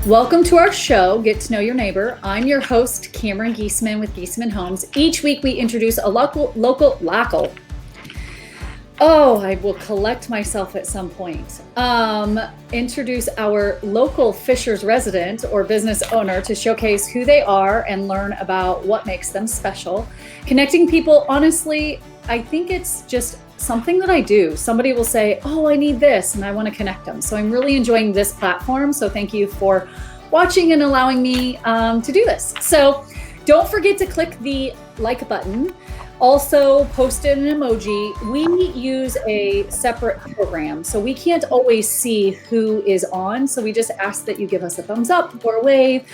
Welcome to our show, Get to Know Your Neighbor. I'm your host, Cameron Geesaman with Geesaman Homes. Each week we introduce a local. Oh, I will collect myself at some point. Introduce our local Fishers resident or business owner to showcase who they are and learn about what makes them special. Connecting people, honestly, I think it's just something that I do. Somebody will say, oh, I need this, and I want to connect them. So I'm really enjoying this platform. So thank you for watching and allowing me to do this. So don't forget to click the like button. Also post an emoji. We use a separate program, so we can't always see who is on. So we just ask that you give us a thumbs up or a wave.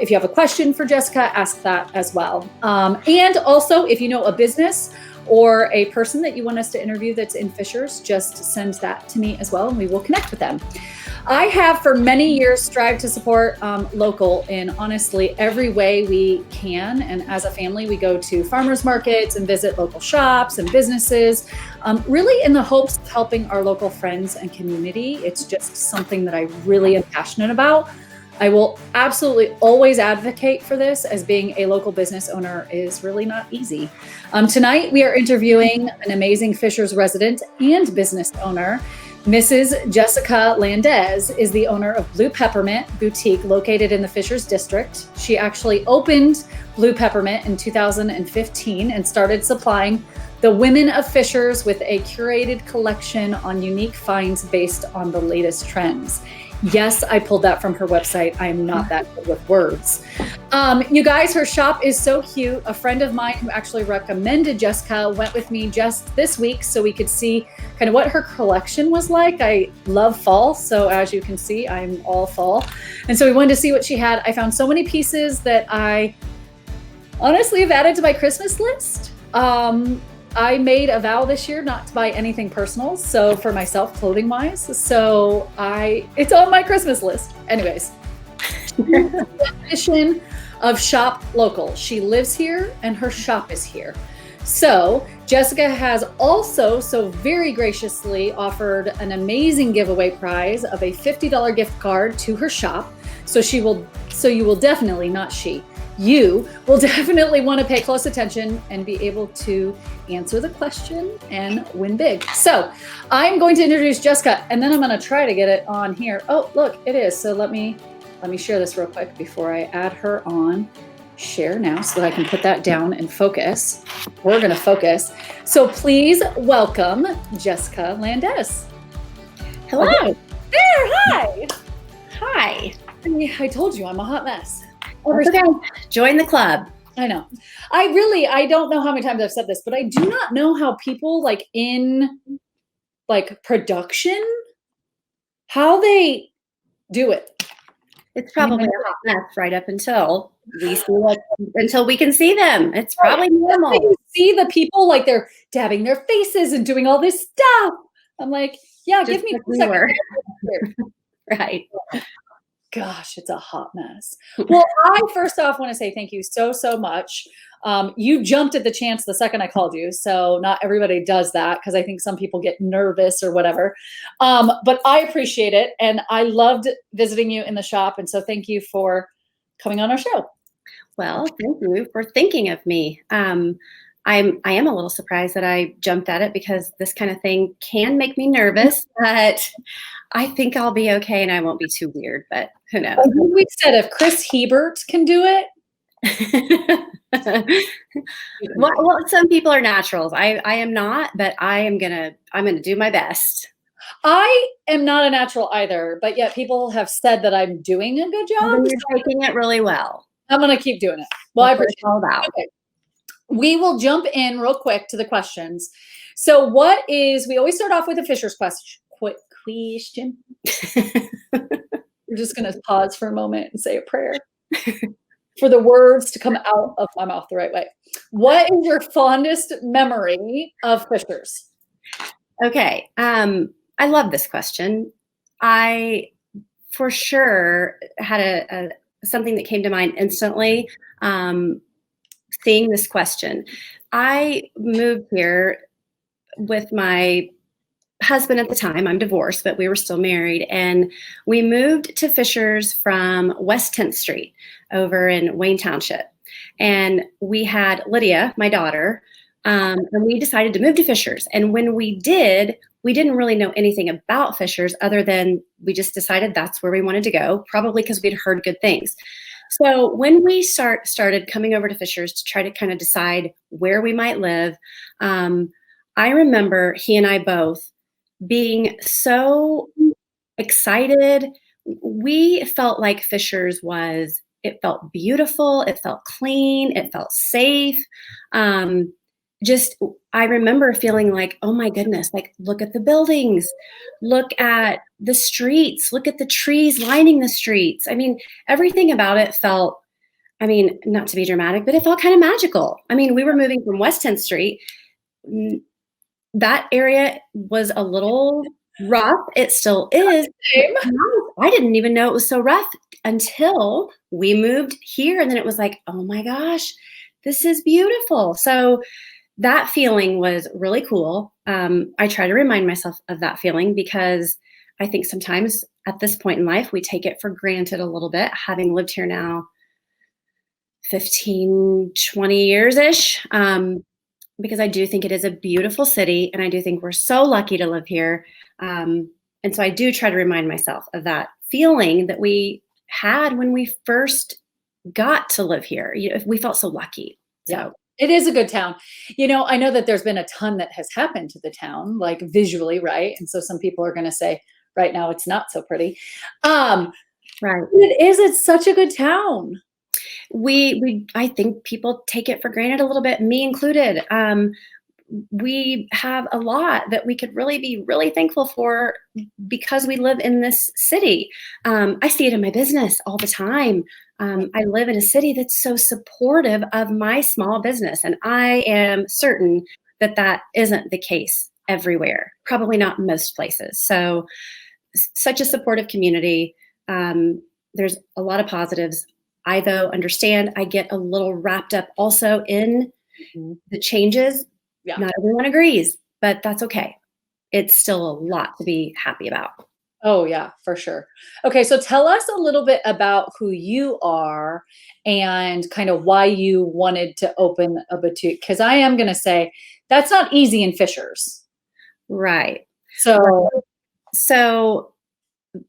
If you have a question for Jessica, ask that as well. And also, if you know a business or a person that you want us to interview that's in Fishers, just send that to me as well, and we will connect with them. I have for many years strived to support local in honestly every way we can. And as a family, we go to farmers markets and visit local shops and businesses, really in the hopes of helping our local friends and community. It's just something that I really am passionate about. I will absolutely always advocate for this, as being a local business owner is really not easy. Tonight, we are interviewing an amazing Fishers resident and business owner. Mrs. Jessica Landez is the owner of Blue Peppermint Boutique, located in the Fishers district. She actually opened Blue Peppermint in 2015 and started supplying the women of Fishers with a curated collection on unique finds based on the latest trends. Yes, I pulled that from her website. I am not that good with words. You guys, her shop is so cute. A friend of mine who actually recommended Jessica went with me just this week so we could see kind of what her collection was like. I love fall, so as you can see, I'm all fall. And so we wanted to see what she had. I found so many pieces that I honestly have added to my Christmas list. I made a vow this year not to buy anything personal, so for myself, clothing wise. So it's on my Christmas list. Anyways, definition of shop local. She lives here and her shop is here. So Jessica has also so very graciously offered an amazing giveaway prize of a $50 gift card to her shop. You will definitely want to pay close attention and be able to answer the question and win big. So I'm going to introduce Jessica, and then I'm going to try to get it on here. Oh, look, it is. So let me share this real quick before I add her on. Share now so that I can put that down and focus. We're going to focus. So please welcome Jessica Landez. Hello. Okay. There, hi. Hi. I told you I'm a hot mess. Okay. Join the club. I know. I don't know how many times I've said this, but I do not know how people in production, how they do it. It's probably a hot mess right up until we can see them. It's probably normal. You see the people they're dabbing their faces and doing all this stuff. I'm like, yeah, just give me 2 seconds. Right. Gosh, it's a hot mess. Well, I first off want to say thank you so much. You jumped at the chance the second I called you. So not everybody does that, because I think some people get nervous or whatever. But I appreciate it. And I loved visiting you in the shop. And so thank you for coming on our show. Well, thank you for thinking of me. I am a little surprised that I jumped at it, because this kind of thing can make me nervous, but I think I'll be okay and I won't be too weird, but who knows? We said if Chris Hebert can do it. Well, some people are naturals. I am not, but I'm gonna do my best. I am not a natural either, but yet people have said that I'm doing a good job. You're taking it really well. I'm gonna keep doing it. Well, I appreciate it. All about. Okay. We will jump in real quick to the questions. So we always start off with a Fishers question. We're just going to pause for a moment and say a prayer for the words to come out of my mouth the right way. What is your fondest memory of Fishers? Okay. I love this question. I for sure had something that came to mind instantly. Seeing this question. I moved here with my husband at the time, I'm divorced, but we were still married. And we moved to Fishers from West 10th Street over in Wayne Township. And we had Lydia, my daughter, and we decided to move to Fishers. And when we did, we didn't really know anything about Fishers other than we just decided that's where we wanted to go, probably because we'd heard good things. So when we started coming over to Fishers to try to kind of decide where we might live, I remember he and I both being so excited. We felt like Fishers it felt beautiful, it felt clean, it felt safe. I remember feeling like, oh my goodness, like look at the buildings, look at the streets, look at the trees lining the streets. I mean, everything about it felt, I mean, not to be dramatic, but it felt kind of magical. I mean, we were moving from West 10th Street. That area was a little rough. It still is. I didn't even know it was so rough until we moved here. And then it was like, oh my gosh, this is beautiful. So that feeling was really cool. I try to remind myself of that feeling because I think sometimes at this point in life, we take it for granted a little bit, having lived here now 15, 20 years-ish, because I do think it is a beautiful city, and I do think we're so lucky to live here. And so I do try to remind myself of that feeling that we had when we first got to live here. We felt so lucky. So. Yeah. It is a good town. I know that there's been a ton that has happened to the town, like visually, right? And so some people are going to say right now it's not so pretty. Right. It's such a good town. I think people take it for granted a little bit, me included. We have a lot that we could really be really thankful for because we live in this city. I see it in my business all the time. I live in a city that's so supportive of my small business, and I am certain that that isn't the case everywhere, probably not most places. So such a supportive community. There's a lot of positives. I, though, understand I get a little wrapped up also in the changes. Yeah. Not everyone agrees, but that's okay. It's still a lot to be happy about. Oh, yeah, for sure. Okay, so tell us a little bit about who you are and kind of why you wanted to open a boutique. Because I am going to say that's not easy in Fishers. Right. So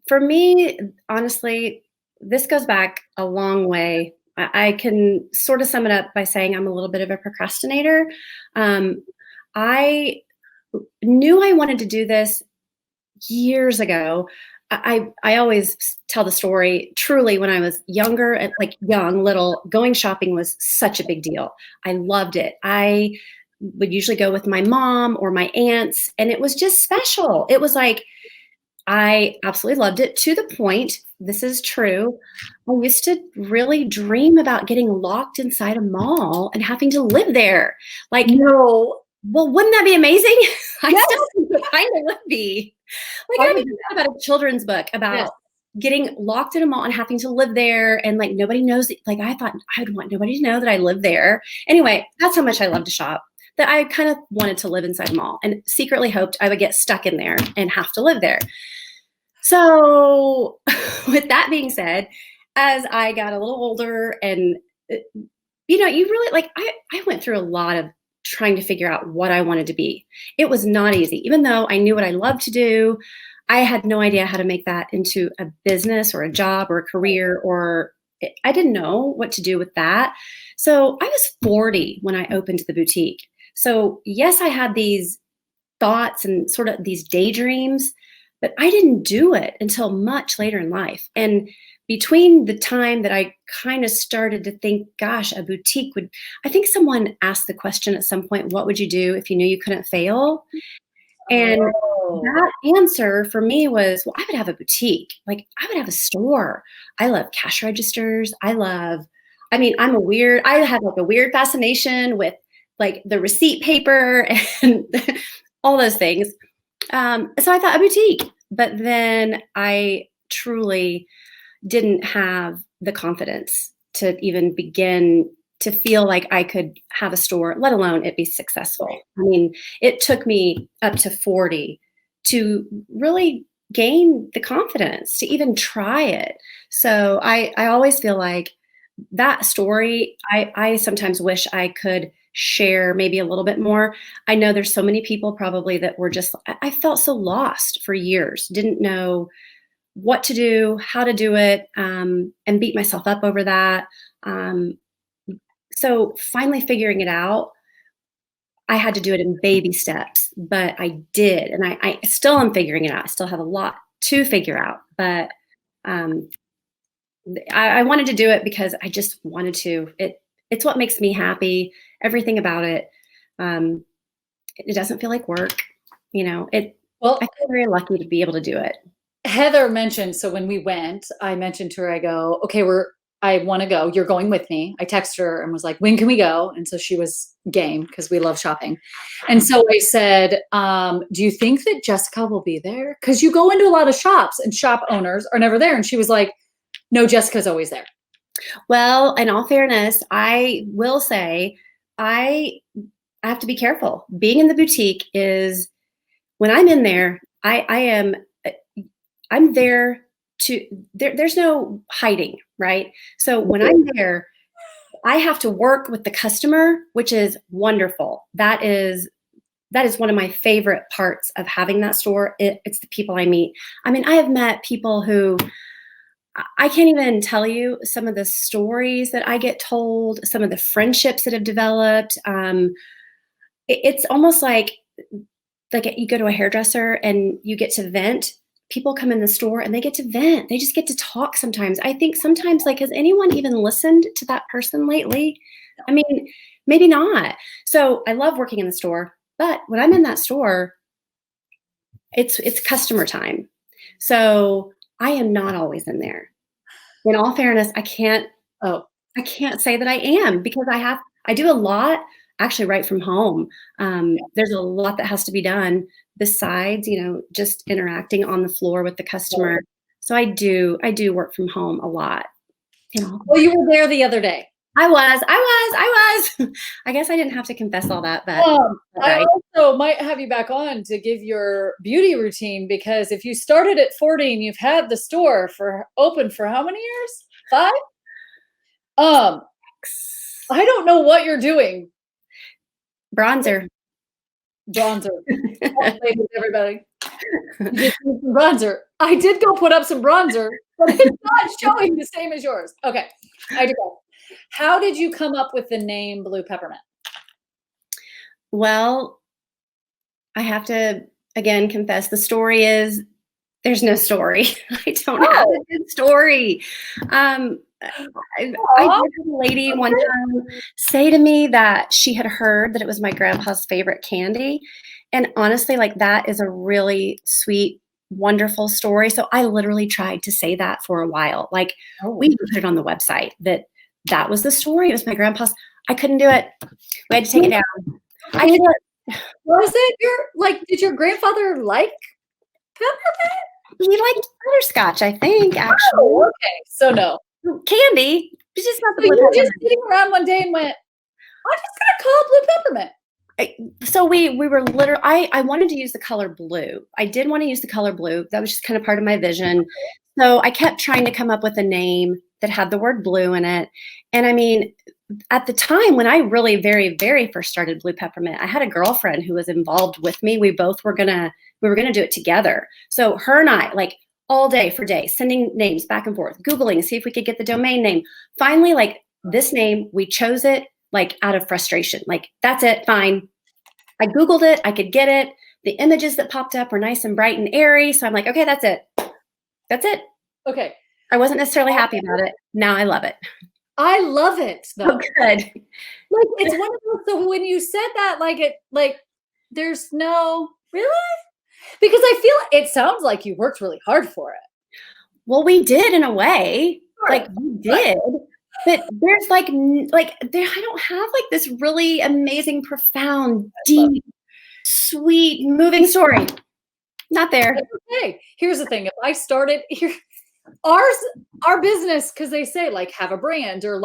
for me, honestly, this goes back a long way. I can sort of sum it up by saying I'm a little bit of a procrastinator. I knew I wanted to do this years ago. I always tell the story, truly, when I was younger, like young, little, going shopping was such a big deal. I loved it. I would usually go with my mom or my aunts, and it was just special. It was like, I absolutely loved it, to the point, this is true, I used to really dream about getting locked inside a mall and having to live there. Like, no. Well, wouldn't that be amazing? I still think it kind of would be. Like, I would about a children's book about getting locked in a mall and having to live there, and like nobody knows. Like, I thought I would want nobody to know that I lived there. Anyway, that's how much I love to shop, that I kind of wanted to live inside a mall and secretly hoped I would get stuck in there and have to live there. So with that being said, as I got a little older and, you really like, I went through a lot of trying to figure out what I wanted to be. It was not easy. Even though I knew what I loved to do, I had no idea how to make that into a business or a job or a career, or I didn't know what to do with that. So I was 40 when I opened the boutique. So yes, I had these thoughts and sort of these daydreams, but I didn't do it until much later in life. And between the time that I kind of started to think, gosh, a boutique would, I think someone asked the question at some point, what would you do if you knew you couldn't fail? And that answer for me was, well, I would have a boutique. Like, I would have a store. I love cash registers. I have like a weird fascination with like the receipt paper and all those things. So I thought a boutique, but then I truly didn't have the confidence to even begin to feel like I could have a store, let alone it be successful. I mean, it took me up to 40 to really gain the confidence to even try it. So I always feel like that story, I sometimes wish I could share maybe a little bit more. I know there's so many people probably that were just, I felt so lost for years, didn't know what to do, how to do it, and beat myself up over that. Um, so finally figuring it out, I had to do it in baby steps, but I did. And I still am figuring it out. I still have a lot to figure out, but um, I wanted to do it because I just wanted to. It's what makes me happy. Everything about it. It doesn't feel like work. Well, I feel very lucky to be able to do it. Heather mentioned, so when we went, I mentioned to her, I go, okay, I want to go. You're going with me. I texted her and was like, when can we go? And so she was game because we love shopping. And so I said, do you think that Jessica will be there? Because you go into a lot of shops and shop owners are never there. And she was like, no, Jessica's always there. Well, in all fairness, I will say I have to be careful. Being in the boutique is when I'm in there, I'm there there's no hiding, right? So when I'm there, I have to work with the customer, which is wonderful. That is one of my favorite parts of having that store. It's the people I meet. I mean, I have met people who I can't even tell you some of the stories that I get told, some of the friendships that have developed. It's almost like you go to a hairdresser and you get to vent. People come in the store and they get to vent. They just get to talk sometimes. I think sometimes, has anyone even listened to that person lately? I mean, maybe not. So I love working in the store, but when I'm in that store, it's customer time. So I am not always in there. In all fairness, I can't say that I am because I do a lot actually right from home. There's a lot that has to be done besides, just interacting on the floor with the customer. So I do work from home a lot. Well, you were there the other day. I was. I guess I didn't have to confess all that, but I also might have you back on to give your beauty routine because if you started at 40 and you've had the store open for how many years? 5? I don't know what you're doing. Bronzer. Everybody. Bronzer. I did go put up some bronzer, but it's not showing the same as yours. Okay. I do go. How did you come up with the name Blue Peppermint? Well, I have to again confess the story is there's no story. I don't have a good story. I did have a lady one time say to me that she had heard that it was my grandpa's favorite candy. And honestly, that is a really sweet, wonderful story. So I literally tried to say that for a while. We even put it on the website that was the story. It was my grandpa's. I couldn't do it. We had to take it down. Was it did your grandfather like peppermint? He liked butterscotch, I think, actually. Oh, okay. So no. Candy. It's just not the Blue Peppermint. You were just sitting around one day and went, I'm just going to call it Blue Peppermint. So we were literally, I wanted to use the color blue. I did want to use the color blue. That was just kind of part of my vision. So I kept trying to come up with a name that had the word blue in it. And I mean, at the time when I really very, very first started Blue Peppermint, I had a girlfriend who was involved with me. We were gonna do it together. So her and I, all day for days, sending names back and forth, Googling, see if we could get the domain name. Finally, this name, we chose it out of frustration. That's it, fine. I Googled it, I could get it. The images that popped up were nice and bright and airy. So I'm like, okay, that's it. That's it. Okay. I wasn't necessarily happy about it. Now I love it. I love it though. Oh, good. It's one of those, so when you said that, there's no, really? Because I feel it sounds like you worked really hard for it. Well, we did in a way. Sure. We did. But there's I don't have this really amazing, profound, deep, sweet, moving story. Not there. Okay. Here's the thing. If I started here, our business, because they say have a brand or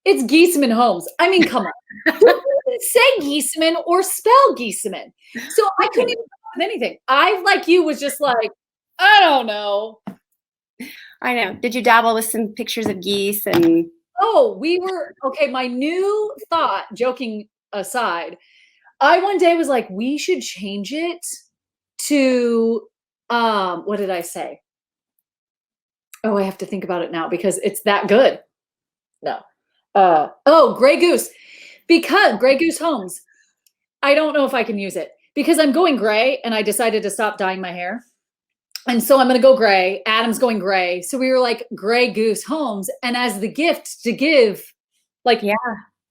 it's Geesaman Homes. I mean, come on. You couldn't say Geesaman or spell Geesaman. So I couldn't even come up with anything. I, like you, was just like, I don't know. I know. Did you dabble with some pictures of geese and? Oh, okay. My new thought, joking aside, I one day was like, we should change it to, what did I say? Oh, I have to think about it now because it's that good. No. Gray Goose. Because Gray Goose Homes. I don't know if I can use it because I'm going gray and I decided to stop dyeing my hair. And so I'm going to go gray. Adam's going gray. So we were like Gray Goose Homes. And as the gift to give, like, Yeah,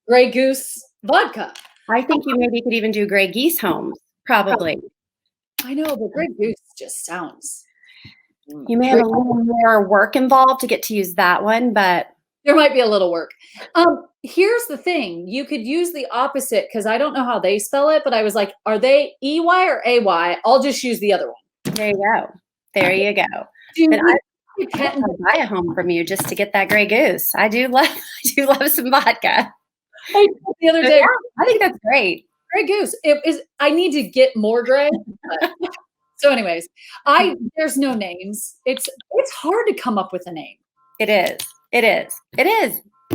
Gray Goose vodka. I think you maybe could even do Gray Geese Homes, probably. I know, but Gray Goose just sounds. You may have a little more work involved to get to use that one, but there might be a little work. Here's the thing. You could use the opposite because I don't know how they spell it, but I was like, are they EY or AY? I'll just use the other one. there you go. There you go. And I buy a home from you just to get that Gray Goose. I do love some vodka. The other day, yeah, I think that's great. Gray Goose. I need to get more gray. So, anyways, there's no names. It's hard to come up with a name. It is.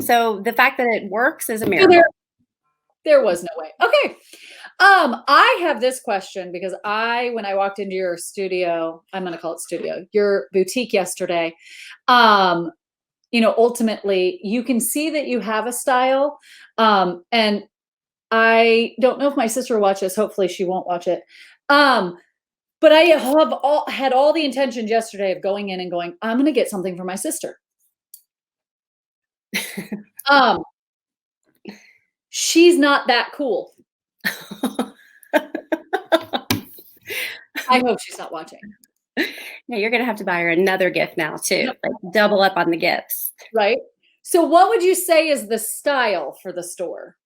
So the fact that it works is a miracle. There was no way. Okay. I have this question because when I walked into your studio, I'm going to call it studio, your boutique yesterday, ultimately you can see that you have a style. And I don't know if my sister will watch this. Hopefully she won't watch it. But I had all the intentions yesterday of going in and going, I'm going to get something for my sister. She's not that cool. I hope she's not watching. Yeah, you're going to have to buy her another gift now too. Like double up on the gifts. Right. So what would you say is the style for the store?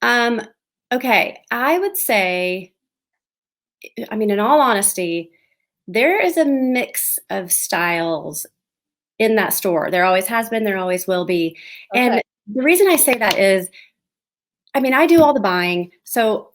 Okay. I would say, in all honesty, there is a mix of styles in that store. There always has been, there always will be. Okay. And the reason I say that is, I do all the buying. So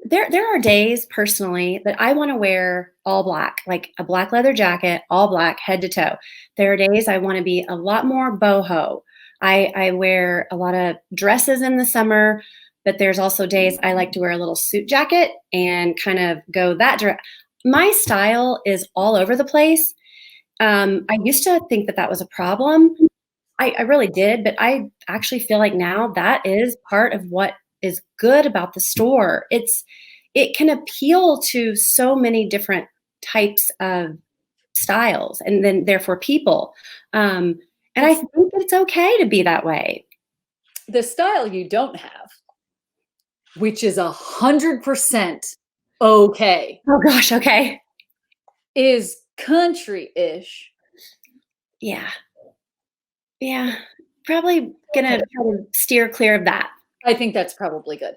there are days personally that I want to wear all black, like a black leather jacket, all black, head to toe. There are days I want to be a lot more boho. I wear a lot of dresses in the summer, but there's also days I like to wear a little suit jacket and kind of go that direction. My style is all over the place. I used to think that was a problem. I really did, but I actually feel like now that is part of what is good about the store. It can appeal to so many different types of styles and then therefore people. And I think it's okay to be that way. The style you don't have, which is 100% okay. Oh gosh, okay. Is country-ish. Yeah. Yeah. Probably gonna try to steer clear of that. I think that's probably good.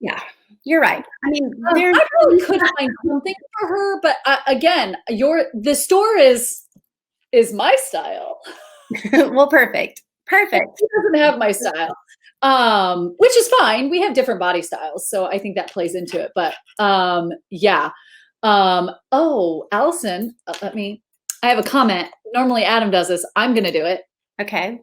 Yeah, you're right. I probably could find something for her, but again, the store is my style. Well, perfect. She doesn't have my style, which is fine. We have different body styles, so I think that plays into it. But yeah. Allison, I have a comment. Normally Adam does this. I'm going to do it. Okay.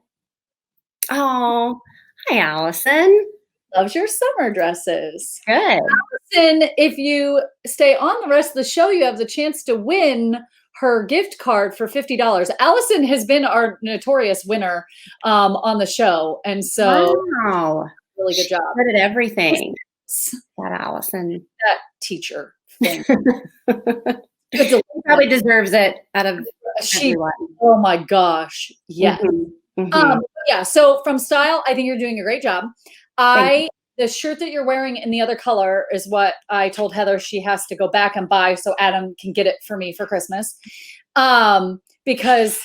Oh, hi, Allison. Loves your summer dresses. Good. Allison, if you stay on the rest of the show, you have the chance to win her gift card for $50. Allison has been our notorious winner on the show. And so, wow. Really good job. Good at everything. That Allison. That teacher thing. She probably deserves it out of everyone. Oh my gosh. Yeah. Mm-hmm. Mm-hmm. Yeah. So from style, I think you're doing a great job. The shirt that you're wearing in the other color is what I told Heather she has to go back and buy so Adam can get it for me for Christmas. Because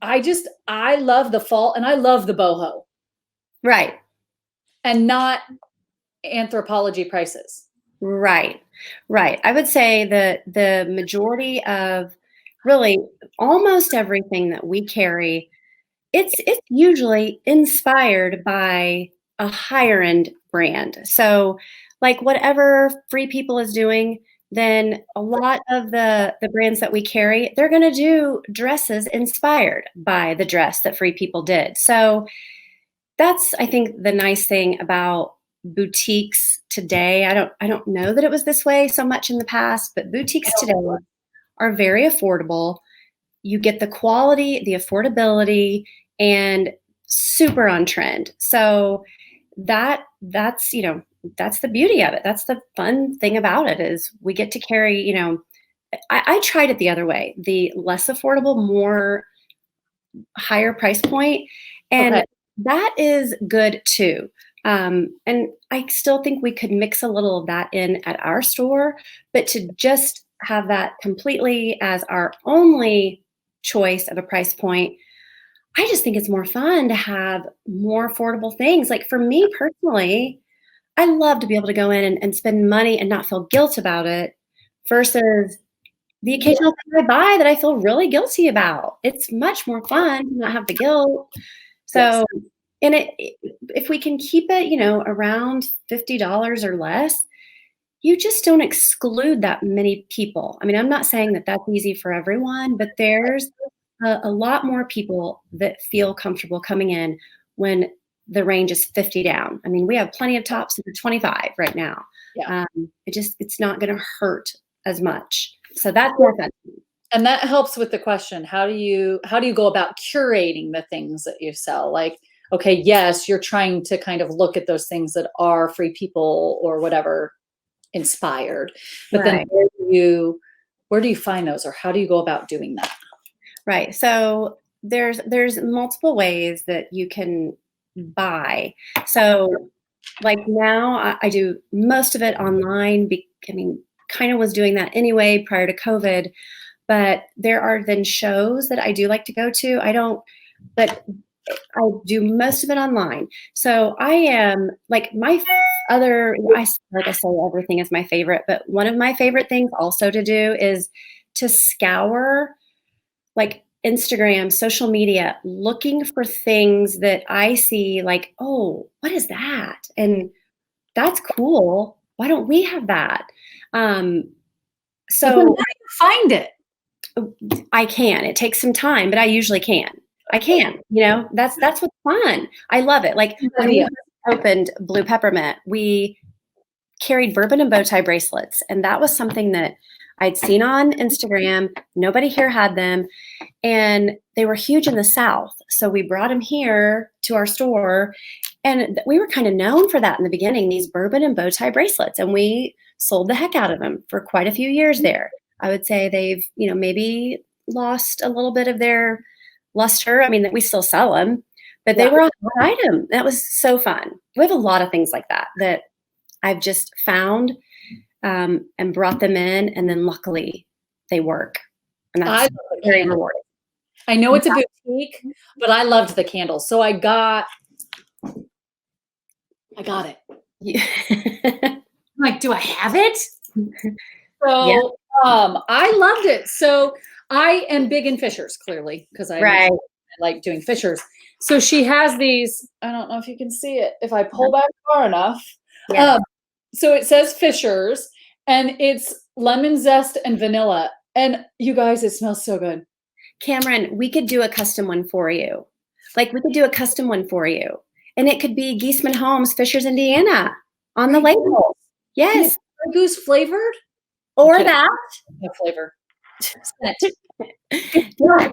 I love the fall and I love the boho. Right. And not Anthropologie prices. Right. I would say the majority of really almost everything that we carry, it's usually inspired by a higher end brand. So like whatever Free People is doing, then a lot of the brands that we carry, they're going to do dresses inspired by the dress that Free People did. So that's, I think, the nice thing about boutiques today. I don't know that it was this way so much in the past, but boutiques today are very affordable. You get the quality, the affordability, and super on trend. So that's that's the beauty of it. That's the fun thing about it, is we get to carry, I tried it the other way, the less affordable, more higher price point, and Okay. that is good too. And I still think we could mix a little of that in at our store, but to just have that completely as our only choice of a price point, I just think it's more fun to have more affordable things. Like for me personally, I love to be able to go in and spend money and not feel guilt about it versus the occasional thing I buy that I feel really guilty about. It's much more fun to not have the guilt. Yes. So, and if we can keep it, around $50 or less, you just don't exclude that many people. I mean, I'm not saying that that's easy for everyone, but there's a lot more people that feel comfortable coming in when the range is 50 down. I mean, we have plenty of tops that are 25 right now. Yeah. It's not going to hurt as much. So that's more fun. And that helps with the question, how do you go about curating the things that you sell? Like, okay, yes, you're trying to kind of look at those things that are Free People or whatever inspired, but then Right. where do you find those, or how do you go about doing that? Right. So there's multiple ways that you can buy. So like now I do most of it online. I mean, kind of was doing that anyway prior to COVID, but there are then shows that I do like to go to. But I do most of it online. So I am like like I say, everything is my favorite, but one of my favorite things also to do is to scour like Instagram, social media, looking for things that I see like, oh, what is that? And that's cool. Why don't we have that? Um, But then how so do you find it? I can. It takes some time, but I usually can. I can. That's what's fun. I love it. Like when we opened Blue Peppermint, we carried bourbon and bow tie bracelets, and that was something that I'd seen on Instagram. Nobody here had them, and they were huge in the South. So we brought them here to our store, and we were kind of known for that in the beginning, these bourbon and bow tie bracelets, and we sold the heck out of them for quite a few years there. I would say they've, maybe lost a little bit of their luster. I mean, that we still sell them, but they were a hot item. That was so fun. We have a lot of things like that I've just found and brought them in, and then luckily they work, and that's very rewarding. I know it's a boutique, but I loved the candles, so I got it. Yeah. I'm like, do I have it? So Yeah. I loved it. So I am big in Fishers, clearly, because I like doing Fishers. So she has these, I don't know if you can see it, if I pull back far enough. Yeah. So it says Fishers, and it's lemon zest and vanilla. And you guys, it smells so good. Cameron, we could do a custom one for you. Like we could do a custom one for you. And it could be Geesaman Homes, Fishers, Indiana on the label. Yes. Goose flavored? Or that. No flavor. Yeah.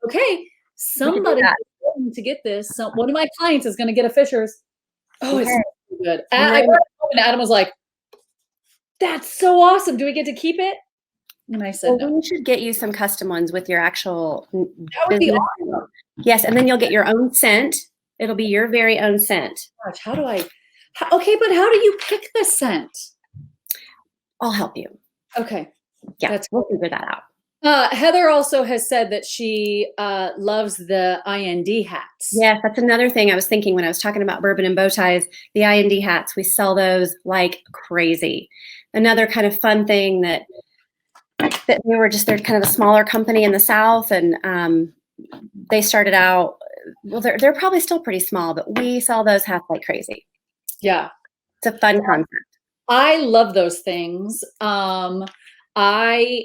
Okay. Somebody to get this. So one of my clients is going to get a Fishers. Oh, it's so good. I got home and Adam was like, that's so awesome. Do we get to keep it? And I said, no. We should get you some custom ones with your actual That would be awesome. Yes, and then you'll get your own scent. It'll be your very own scent. Gosh, okay, but how do you pick the scent? I'll help you. Okay. Yeah, we'll figure that out. Heather also has said that she loves the IND hats. Yes, that's another thing I was thinking when I was talking about bourbon and bow ties. The IND hats, we sell those like crazy. Another kind of fun thing that they're kind of a smaller company in the South, and they started out, well, they're probably still pretty small, but we sell those hats like crazy. Yeah. It's a fun concept. I love those things. I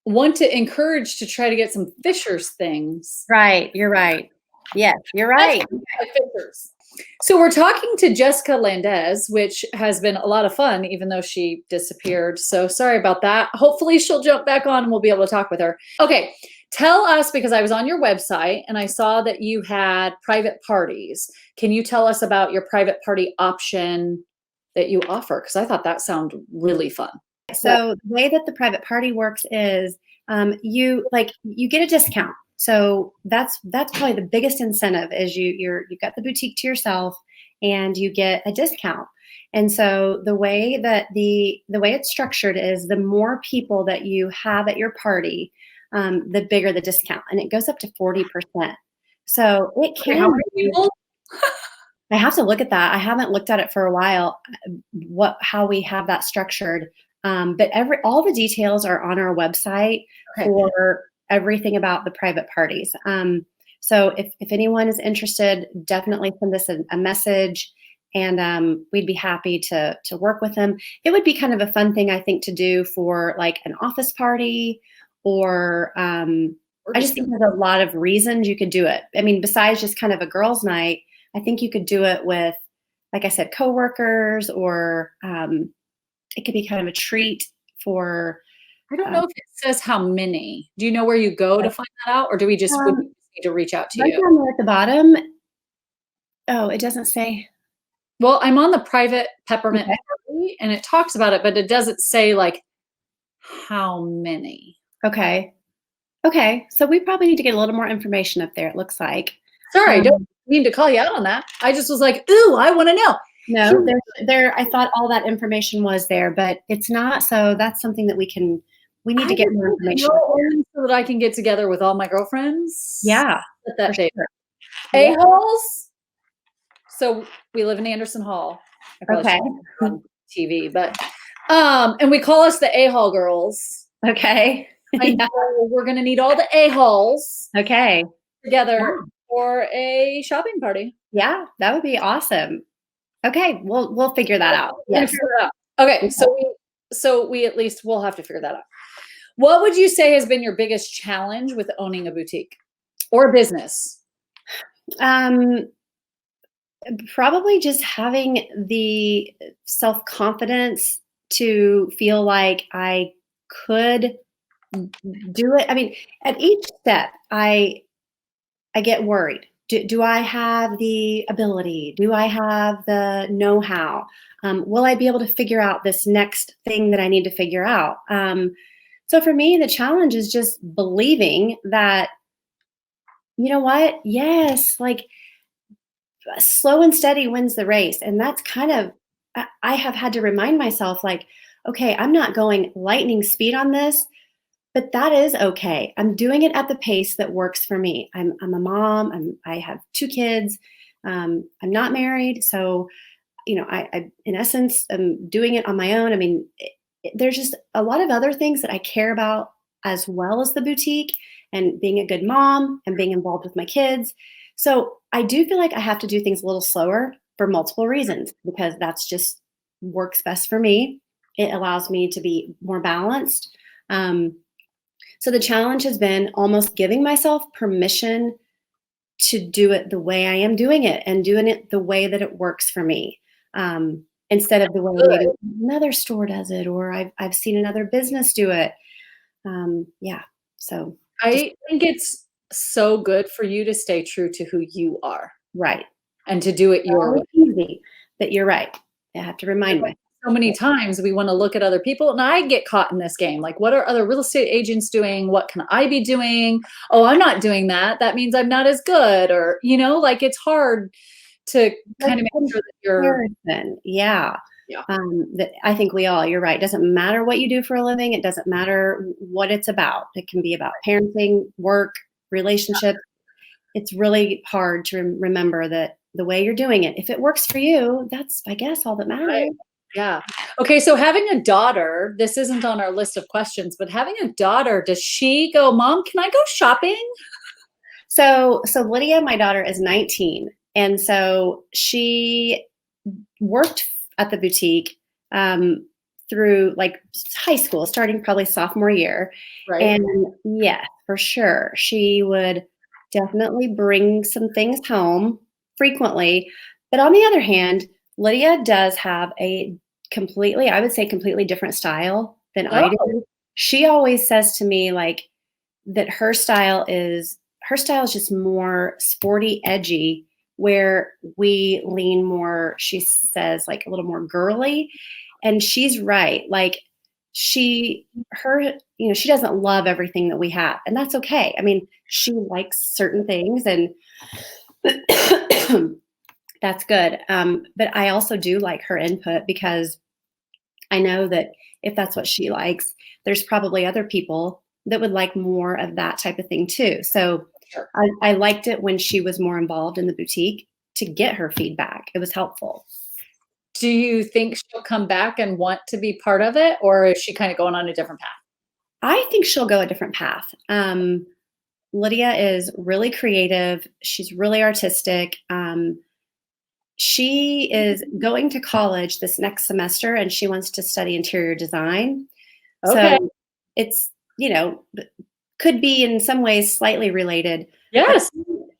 want to encourage to try to get some Fishers things. Right. You're right. Yes, you're right. Fishers. So we're talking to Jessica Landez, which has been a lot of fun, even though she disappeared. So sorry about that. Hopefully she'll jump back on and we'll be able to talk with her. Okay. Tell us, because I was on your website and I saw that you had private parties. Can you tell us about your private party option that you offer? Because I thought that sounded really fun. So the way that the private party works is you get a discount. So that's probably the biggest incentive is you've got the boutique to yourself and you get a discount. And so the way that the way it's structured is the more people that you have at your party, the bigger the discount, and it goes up to 40%. So it can. How many people? I have to look at that. I haven't looked at it for a while. How we have that structured, but all the details are on our website for everything about the private parties. So if anyone is interested, definitely send us a message, and we'd be happy to work with them. It would be kind of a fun thing, I think, to do for like an office party, or I just think there's a lot of reasons you could do it. I mean, besides just kind of a girls' night, I think you could do it with, like I said, coworkers, or it could be kind of a treat for. I don't know if it says how many. Do you know where you go to find that out, or do we just need to reach out to right you? Down there at the bottom. Oh, it doesn't say. Well, I'm on the private peppermint party, and it talks about it, but it doesn't say like how many. Okay. So we probably need to get a little more information up there, it looks like. Sorry, don't mean to call you out on that. I just was like, ooh, I want to know. No, there. I thought all that information was there, but it's not. So that's something that we need to get more information. So that I can get together with all my girlfriends. Yeah. That day. Sure. A-holes. So we live in Anderson Hall. Okay. On TV, but and we call us the A-hole girls. Okay. I know we're gonna need all the A-holes. Okay. Together for a shopping party. Yeah, that would be awesome. Okay, we'll figure that out. Yes. Okay, so we at least we'll have to figure that out. What would you say has been your biggest challenge with owning a boutique or business? Probably just having the self-confidence to feel like I could do it. I mean, at each step, I get worried. Do I have the ability? Do I have the know-how? Will I be able to figure out this next thing that I need to figure out? So for me, the challenge is just believing that, you know what? Yes, like slow and steady wins the race. And that's kind of, I have had to remind myself, like, okay, I'm not going lightning speed on this, but that is okay. I'm doing it at the pace that works for me. I'm a mom. I have 2 kids. I'm not married. So, you know, I in essence, am doing it on my own. I mean, there's just a lot of other things that I care about as well as the boutique and being a good mom and being involved with my kids. So I do feel like I have to do things a little slower for multiple reasons, because that's just works best for me. It allows me to be more balanced. So the challenge has been almost giving myself permission to do it the way I am doing it, and doing it the way that it works for me, instead of the way maybe another store does it, or I've seen another business do it. So I think it's so good for you to stay true to who you are. Right. And to do it your way. Easy, but you're right. I have to remind myself. So many times we want to look at other people, and I get caught in this game. Like, what are other real estate agents doing? What can I be doing? Oh, I'm not doing that. That means I'm not as good. Or, you know, like it's hard to kind of make sure that you're. Yeah. I think you're right. It doesn't matter what you do for a living. It doesn't matter what it's about. It can be about parenting, work, relationship. It's really hard to remember that the way you're doing it, if it works for you, that's, I guess, all that matters. Right. Yeah. Okay. So having a daughter, this isn't on our list of questions, but having a daughter, does she go, Mom, can I go shopping? So Lydia, my daughter, is 19. And so she worked at the boutique through like high school, starting probably sophomore year. Right. And yeah, for sure, she would definitely bring some things home frequently. But on the other hand, Lydia does have a completely, I would say, completely different style than I Oh, do. She always says to me like that her style is just more sporty, edgy, where we lean more, she says, like a little more girly. And she's right. Like she doesn't love everything that we have, and that's okay. I mean, she likes certain things, and that's good. But I also do like her input because I know that if that's what she likes, there's probably other people that would like more of that type of thing too. So sure. I liked it when she was more involved in the boutique to get her feedback. It was helpful. Do you think she'll come back and want to be part of it, or is she kind of going on a different path? I think she'll go a different path. Lydia is really creative. She's really artistic. She is going to college this next semester and she wants to study interior design. Okay. So it's, could be in some ways slightly related. Yes.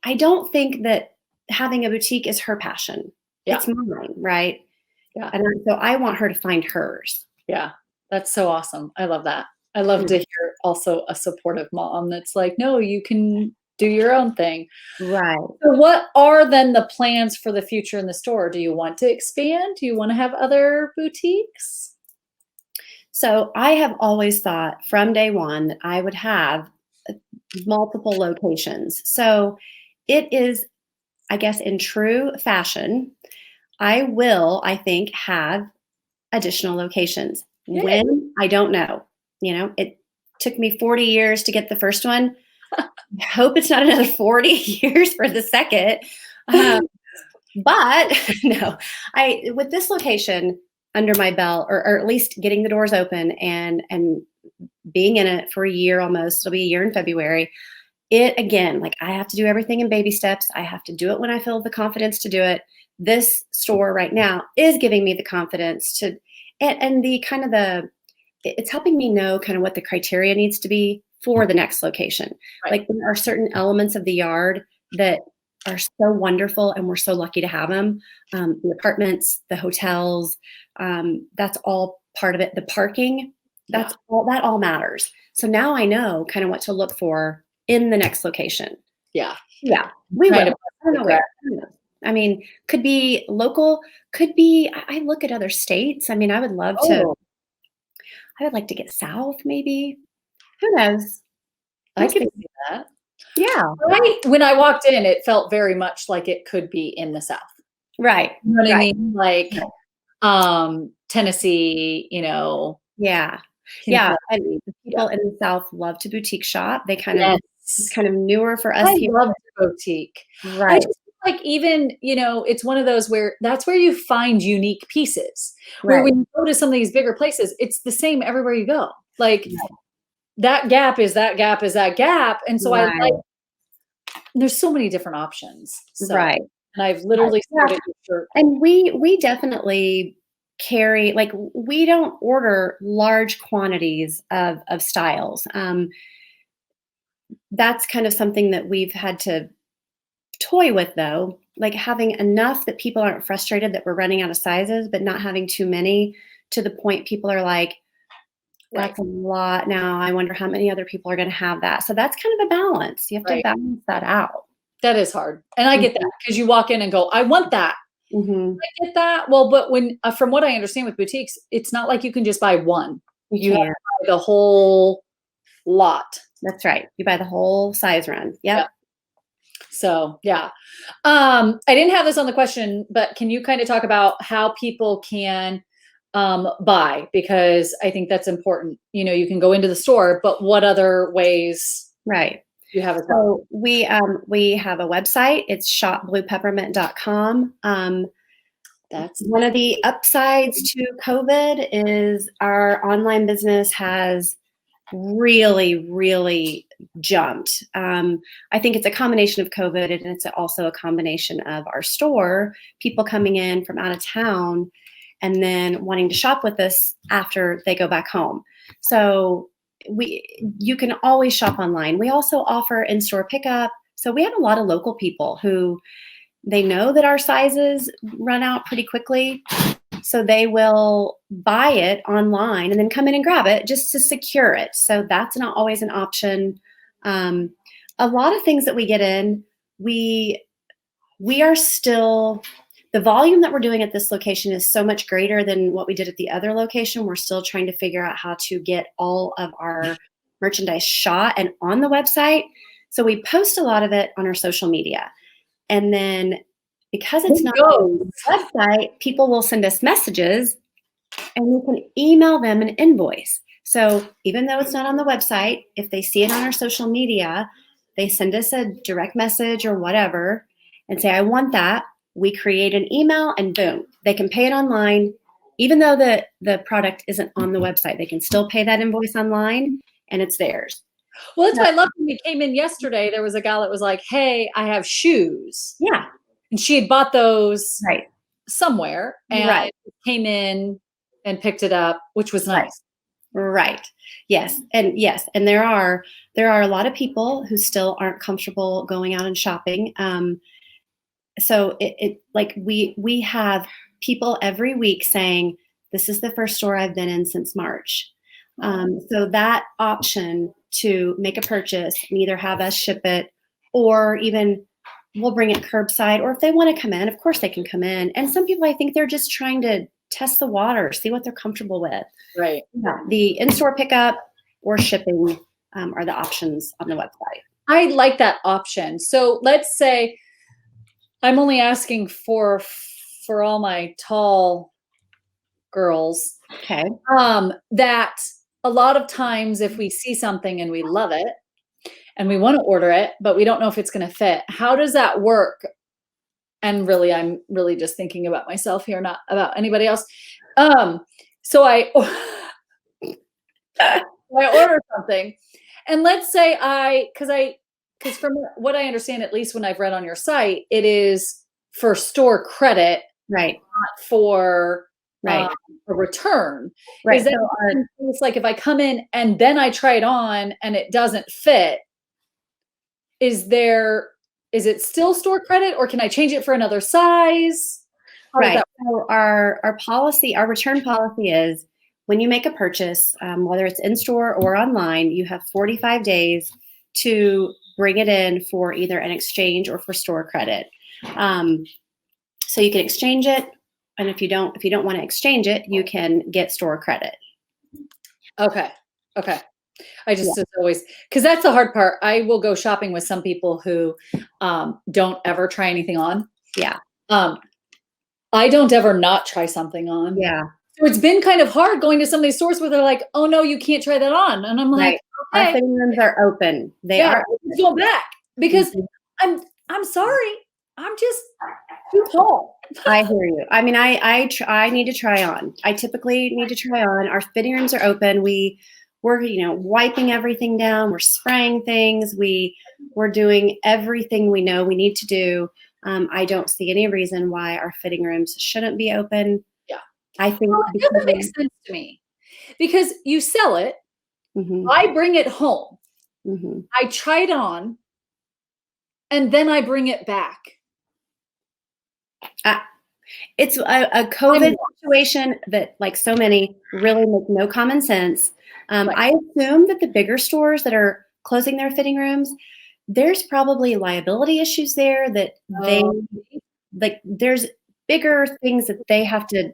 I don't think that having a boutique is her passion. Yeah. It's mine, right? Yeah. And so I want her to find hers. Yeah. That's so awesome. I love that. I love to hear also a supportive mom that's like, no, you can do your own thing. Right. So what are then the plans for the future in the store? Do you want to expand? Do you want to have other boutiques? So I have always thought from day one that I would have multiple locations. So it is, I guess, in true fashion, I will, I think, have additional locations. Yay. When? I don't know. It took me 40 years to get the first one. I hope it's not another 40 years for the second. But no, with this location under my belt, or at least getting the doors open and being in it for a year almost, it'll be a year in February. It again, like I have to do everything in baby steps. I have to do it when I feel the confidence to do it. This store right now is giving me the confidence to, and the kind of it's helping me know kind of what the criteria needs to be for the next location. Right. Like there are certain elements of the yard that are so wonderful and we're so lucky to have them. The apartments, the hotels, that's all part of it. The parking, that all matters. So now I know kind of what to look for in the next location. Yeah. Yeah. We will. I don't know where. I mean, could be local, could be, I look at other states. I mean, I would love to, I would like to get south maybe. Who knows? I can see that. Yeah. When I walked in, it felt very much like it could be in the South. Right. You know what I mean? Like, Tennessee, Yeah. Yeah. And the people in the South love to boutique shop. They kind of, it's kind of newer for us here. I love boutique. Right. I just feel like even, it's one of those where that's where you find unique pieces. Where when you go to some of these bigger places, it's the same everywhere you go. Like that gap is that gap is that gap. And so I like, there's so many different options. So, and I've literally started with shirt. And we definitely carry, like, we don't order large quantities of styles. That's kind of something that we've had to toy with, though, like having enough that people aren't frustrated that we're running out of sizes, but not having too many to the point people are like, that's a lot now. I wonder how many other people are going to have that. So that's kind of a balance. You have to balance that out. That is hard. And I get that because you walk in and go, I want that. Mm-hmm. I get that. Well, but when, from what I understand with boutiques, it's not like you can just buy one. You have to buy the whole lot. That's right. You buy the whole size run. Yep. So, yeah. I didn't have this on the question, but can you kind of talk about how people can buy? Because I think that's important. You can go into the store, but what other ways you have as well? So we have a website. It's shopbluepeppermint.com. That's one of the upsides to COVID is our online business has really, really jumped. I think it's a combination of COVID, and it's also a combination of our store, people coming in from out of town and then wanting to shop with us after they go back home. So you can always shop online. We also offer in-store pickup. So we have a lot of local people who they know that our sizes run out pretty quickly. So they will buy it online and then come in and grab it just to secure it. So that's not always an option. A lot of things that we get in, we are still, the volume that we're doing at this location is so much greater than what we did at the other location. We're still trying to figure out how to get all of our merchandise shot and on the website. So we post a lot of it on our social media. And then because it's not on the website, people will send us messages and we can email them an invoice. So even though it's not on the website, if they see it on our social media, they send us a direct message or whatever and say, I want that. We create an email and boom, they can pay it online. Even though the product isn't on the website, they can still pay that invoice online and it's theirs. Well, that's why I love when we came in yesterday. There was a gal that was like, hey, I have shoes. Yeah. And she had bought those Right. somewhere and came in and picked it up, which was nice. Right. Yes. And there are a lot of people who still aren't comfortable going out and shopping. So it like we have people every week saying, this is the first store I've been in since March. So that option to make a purchase and either have us ship it or even we'll bring it curbside, or if they want to come in, of course they can come in. And some people, I think they're just trying to test the water, see what they're comfortable with. Right. Yeah. The in-store pickup or shipping are the options on the website. I like that option. So let's say I'm only asking for all my tall girls. Okay. That a lot of times if we see something and we love it and we want to order it, but we don't know if it's going to fit, how does that work? And really, I'm really just thinking about myself here, not about anybody else. So I order something, and let's say because from what I understand, at least when I've read on your site, it is for store credit, right? Not for a return. Right. Is that it's like if I come in and then I try it on and it doesn't fit, is it still store credit, or can I change it for another size? Right. So our policy, our return policy is when you make a purchase, whether it's in store or online, you have 45 days to bring it in for either an exchange or for store credit. So you can exchange it, and if you don't want to exchange it, you can get store credit. Okay. I just always, because that's the hard part. I will go shopping with some people who don't ever try anything on. Yeah. I don't ever not try something on. Yeah. So it's been kind of hard going to some of these stores where they're like, oh no, you can't try that on. And I'm like, okay. Our fitting rooms are open. They are go back because I'm sorry. I'm just too tall. I hear you. I mean, I need to try on. I typically need to try on. Our fitting rooms are open. We're wiping everything down. We're spraying things. We're doing everything we know we need to do. I don't see any reason why our fitting rooms shouldn't be open. Yeah. I think it doesn't make sense to me because you sell it. Mm-hmm. I bring it home. Mm-hmm. I try it on and then I bring it back. It's a COVID situation that, like so many, really make no common sense. I assume that the bigger stores that are closing their fitting rooms, there's probably liability issues there that there's bigger things that they have to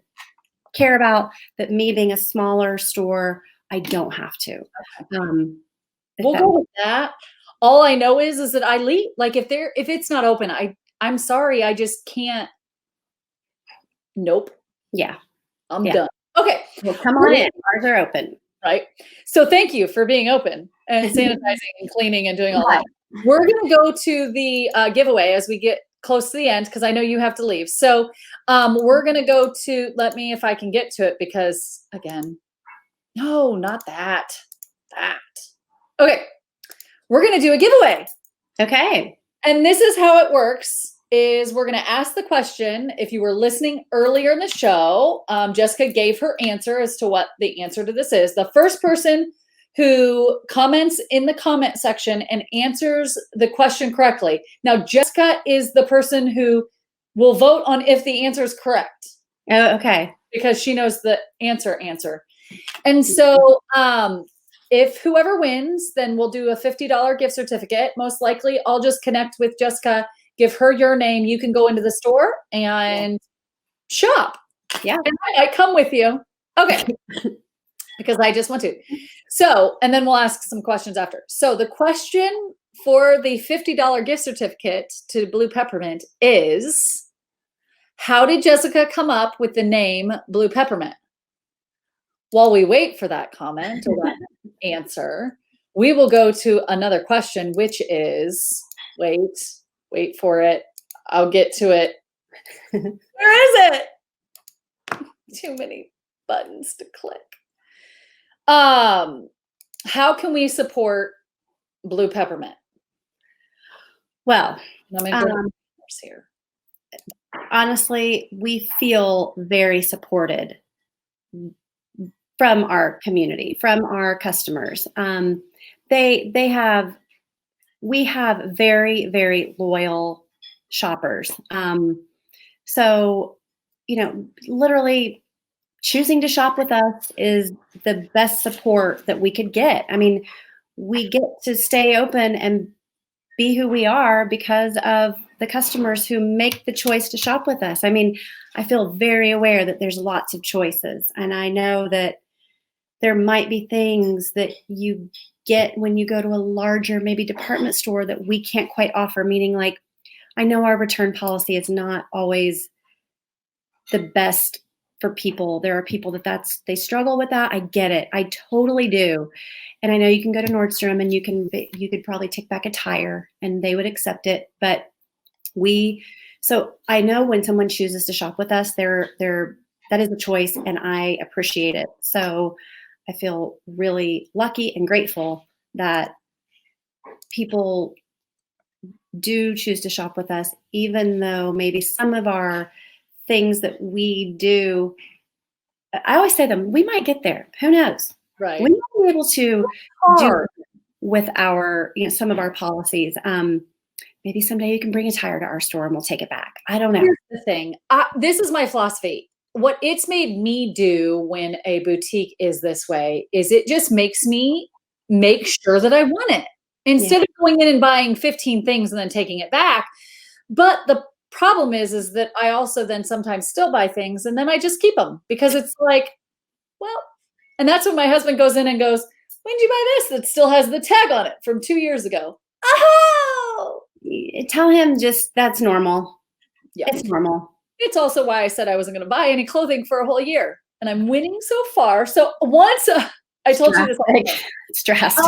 care about that me being a smaller store, I don't have to. We'll go with that. All I know is that I leave. Like if it's not open, I'm sorry, I just can't. Nope. Yeah. I'm done. Okay. Well, come on in. Ours are open. Right. So thank you for being open and sanitizing and cleaning and doing all that. We're going to go to the giveaway as we get close to the end because I know you have to leave. So we're going to go to, let me, if I can get to it because again, no, not that. Okay. we're going to do a giveaway. Okay. And this is how it works. Is we're going to ask the question. If you were listening earlier in the show, Jessica gave her answer as to what the answer to this is. The first person who comments in the comment section and answers the question correctly. Now, Jessica is the person who will vote on if the answer is correct. Oh, okay. Because she knows the answer. And so if whoever wins, then we'll do a $50 gift certificate. Most likely, I'll just connect with Jessica, give her your name. You can go into the store and shop. Yeah. And I come with you. Okay. Because I just want to. So, and then we'll ask some questions after. So the question for the $50 gift certificate to Blue Peppermint is, how did Jessica come up with the name Blue Peppermint? While we wait for that comment or that answer, we will go to another question, which is, wait for it. I'll get to it. Where is it? Too many buttons to click. How can we support Blue Peppermint? Well, I'm going to go here. Honestly, we feel very supported from our community, from our customers. We have very, very loyal shoppers. So, literally choosing to shop with us is the best support that we could get. I mean, we get to stay open and be who we are because of the customers who make the choice to shop with us. I mean, I feel very aware that there's lots of choices, and I know that there might be things that you get when you go to a larger, maybe department store that we can't quite offer, meaning like, I know our return policy is not always the best for people. There are people they struggle with that. I get it. I totally do. And I know you can go to Nordstrom and you could probably take back a tire and they would accept it. But so I know when someone chooses to shop with us, that is a choice and I appreciate it. So I feel really lucky and grateful that people do choose to shop with us, even though maybe some of our things that we do, I always say them, we might get there. Who knows? Right. We might be able to do with our, some of our policies. Maybe someday you can bring a tire to our store and we'll take it back. I don't know. Here's the thing. This is my philosophy. What it's made me do when a boutique is this way is it just makes me make sure that I want it instead of going in and buying 15 things and then taking it back. But the problem is that I also then sometimes still buy things and then I just keep them because it's like, well, and that's when my husband goes in and goes, when did you buy this that still has the tag on it from 2 years ago? Oh, tell him just that's normal. Yeah, it's normal. It's also why I said I wasn't going to buy any clothing for a whole year, and I'm winning so far. So once I told you this, it's drastic.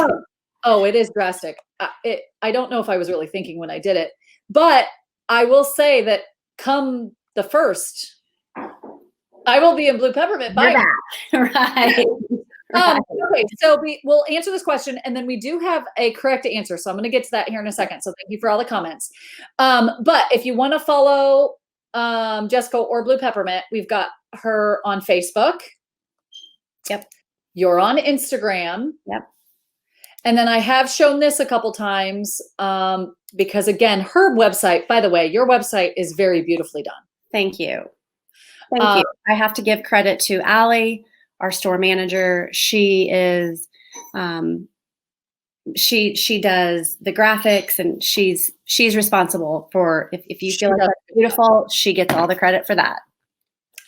Oh, it is drastic. I don't know if I was really thinking when I did it, but I will say that come the 1st, I will be in Blue Peppermint buying. Right. Okay, so we'll answer this question, and then we do have a correct answer. So I'm going to get to that here in a second. So thank you for all the comments. But if you want to follow Jessica or Blue Peppermint, we've got her on Facebook. Yep. You're on Instagram. Yep. And then I have shown this a couple times because, again, her website, by the way, your website is very beautifully done. Thank you. Thank you. I have to give credit to Allie, our store manager. She is, she does the graphics, and she's responsible for, if you feel like that's beautiful, she gets all the credit for that.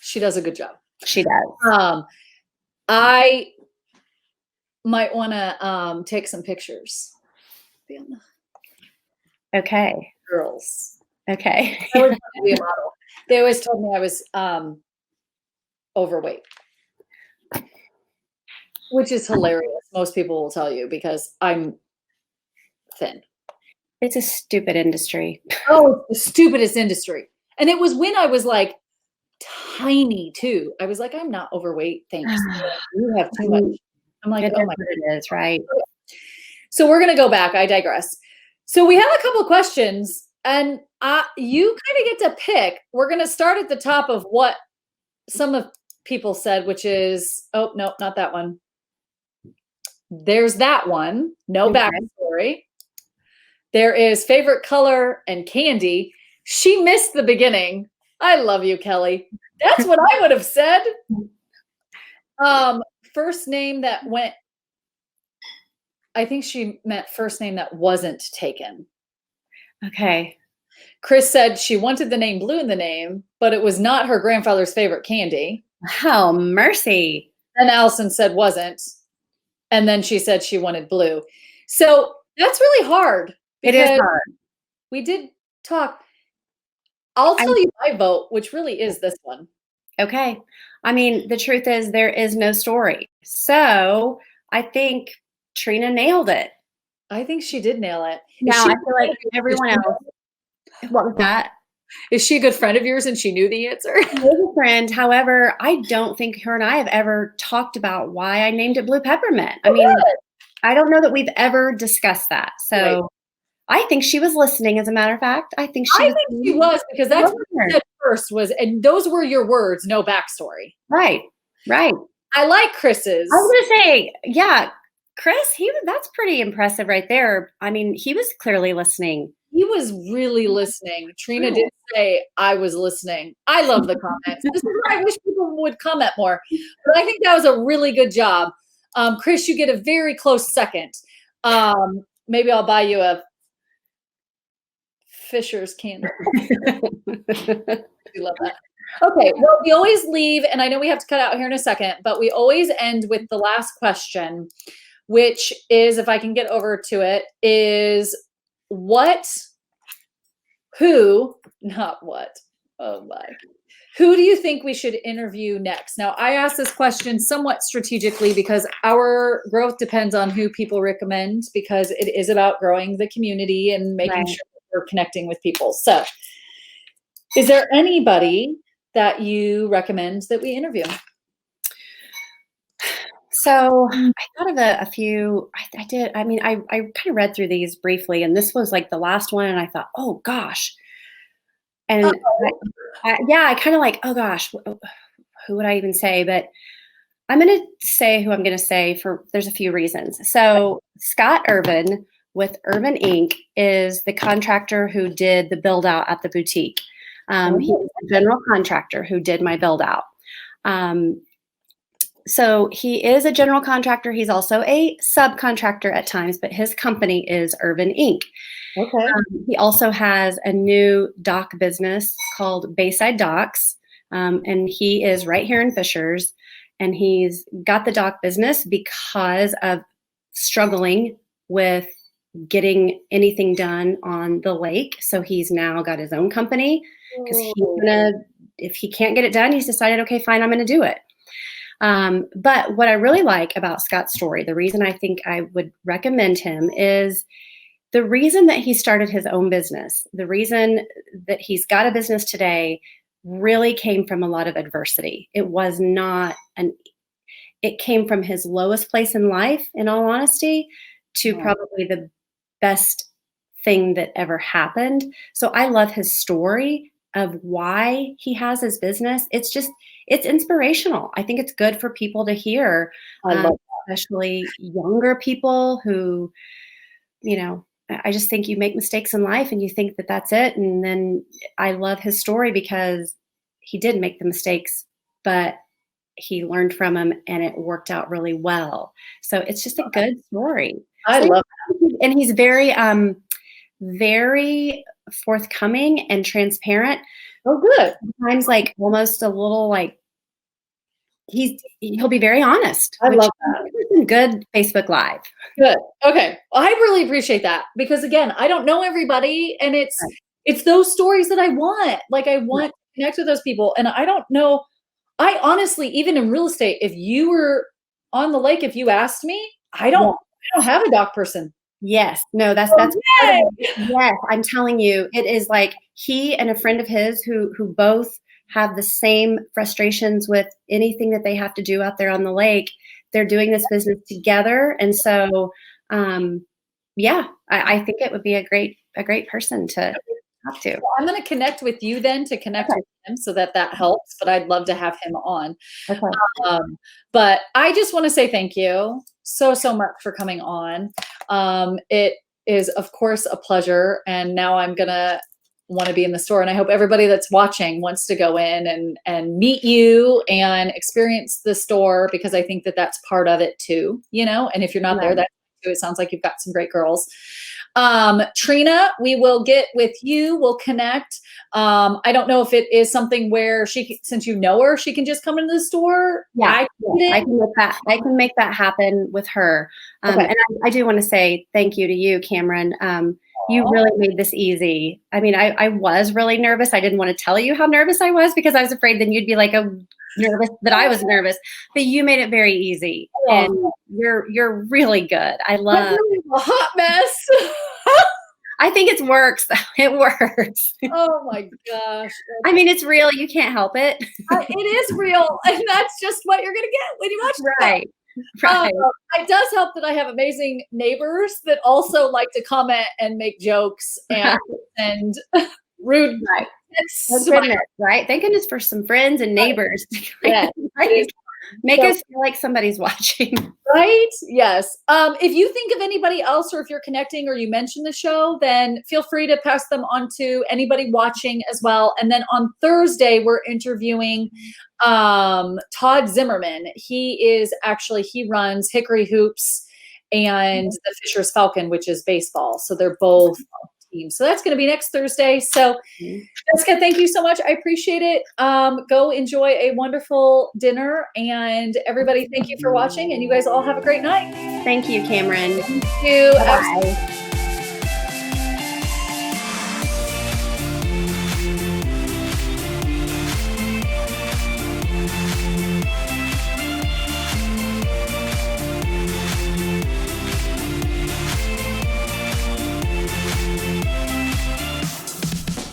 She does a good job. She does. I might want to take some pictures. Okay. Girls. Okay. I was trying to be a model. They always told me I was overweight, which is hilarious. Most people will tell you because I'm thin. It's a stupid industry. Oh, it's the stupidest industry. And it was when I was like tiny too. I was like, I'm not overweight. Thanks. You have too much. I'm like, oh my God. It is, right? So we're going to go back. I digress. So we have a couple of questions, and you kind of get to pick. We're going to start at the top of what some of people said, which is, oh, no, not that one. There's that one. No backstory. There is favorite color and candy. She missed the beginning. I love you, Kelly. That's what I would have said. First name that went, I think she meant first name that wasn't taken. Okay. Chris said she wanted the name Blue in the name, but it was not her grandfather's favorite candy. Oh, mercy. And Allison said wasn't. And then she said she wanted Blue. So that's really hard. It is hard. We did talk. I'll tell you my vote, which really is this one. Okay. I mean, the truth is there is no story. So I think Trina nailed it. I think she did nail it. Now I feel like everyone else. What was that? Is she a good friend of yours and she knew the answer? She was a friend. However, I don't think her and I have ever talked about why I named it Blue Peppermint. I mean, I don't know that we've ever discussed that. So I think she was listening, as a matter of fact. I think she was, because that's what you said first was, and those were your words, no backstory. Right. I like Chris's. I was going to say, yeah, Chris, that's pretty impressive right there. I mean, he was clearly listening. He was really listening. Trina did say, I was listening. I love the comments. This is why I wish people would comment more. But I think that was a really good job. Chris, you get a very close second. Maybe I'll buy you a Fisher's candle. We love that. Okay, well, we always leave, and I know we have to cut out here in a second, but we always end with the last question, which is, if I can get over to it, is who do you think we should interview next? Now, I asked this question somewhat strategically because our growth depends on who people recommend, because it is about growing the community and making sure that we're connecting with people. So is there anybody that you recommend that we interview? So I thought of a few. I did. I mean, I kind of read through these briefly, and this was like the last one, and I thought, oh gosh. And I kind of like, oh gosh, who would I even say? But I'm going to say who I'm going to say there's a few reasons. So Scott Irvin with Irvin Inc. is the contractor who did the build out at the boutique. He was the general contractor who did my build out. So he is a general contractor. He's also a subcontractor at times, but his company is Irvin Inc. Okay. He also has a new dock business called Bayside Docks, and he is right here in Fishers. And he's got the dock business because of struggling with getting anything done on the lake. So he's now got his own company because if he can't get it done, he's decided, okay, fine, I'm going to do it. But what I really like about Scott's story, the reason I think I would recommend him is the reason that he started his own business, the reason that he's got a business today really came from a lot of adversity. It was not it came from his lowest place in life, in all honesty, to probably the best thing that ever happened. So I love his story of why he has his business. It's inspirational. I think it's good for people to hear, especially younger people who, I just think you make mistakes in life and you think that that's it. And then I love his story because he did make the mistakes, but he learned from them and it worked out really well. So it's just a good story. I love that. And he's very, very forthcoming and transparent. Oh, good. Sometimes like almost a little like he'll be very honest. I love that. Good Facebook Live. Good. Okay. Well, I really appreciate that because again, I don't know everybody, and it's those stories that I want. Like I want to connect with those people, and I don't know. I honestly, even in real estate, if you were on the lake, if you asked me, I don't have a dock person. Yes. No, that's yes. I'm telling you, it is like he and a friend of his who both have the same frustrations with anything that they have to do out there on the lake. They're doing this business together. And so Yeah, I think it would be a great person to talk to. Well, I'm going to connect with you then to connect Okay. with him so that that helps, but I'd love to have him on. Okay. But I just want to say thank you so much for coming on. It is, of course, a pleasure. And now I'm going to want to be in the store. And I hope everybody that's watching wants to go in and meet you and experience the store, because I think that that's part of it too, you know, and if you're not there, Right. that's too. It sounds like you've got some great girls. Trina, we will get with you. We'll connect. I don't know if it is something where since you know her, she can just come into the store. Yeah, yeah, I can make that happen with her. Okay. And I do want to say thank you to you, Cameron. You really made this easy. I mean, I was really nervous. I didn't want to tell you how nervous I was because I was afraid then you'd be like, oh, nervous that I was nervous. But you made it very easy, and you're really good. I love. I'm really a hot mess. I think it works. It works. Oh my gosh. I mean, it's real. You can't help it. It is real. And that's just what you're going to get when you watch the show. Right. Right. It does help that I have amazing neighbors that also like to comment and make jokes and rude. Right. Thank goodness, right? Thank goodness for some friends and neighbors. Yeah. Right? Make us feel like somebody's watching. Right? Yes. If you think of anybody else, or if you're connecting or you mention the show, then feel free to pass them on to anybody watching as well. And then on Thursday, we're interviewing Todd Zimmerman. He runs Hickory Hoops and the Fisher's Falcon, which is baseball. So they're both teams. So that's going to be next Thursday. So Jessica, thank you so much. I appreciate it. Go enjoy a wonderful dinner, and everybody, thank you for watching, and you guys all have a great night. Thank you, Cameron. Thank you. Bye.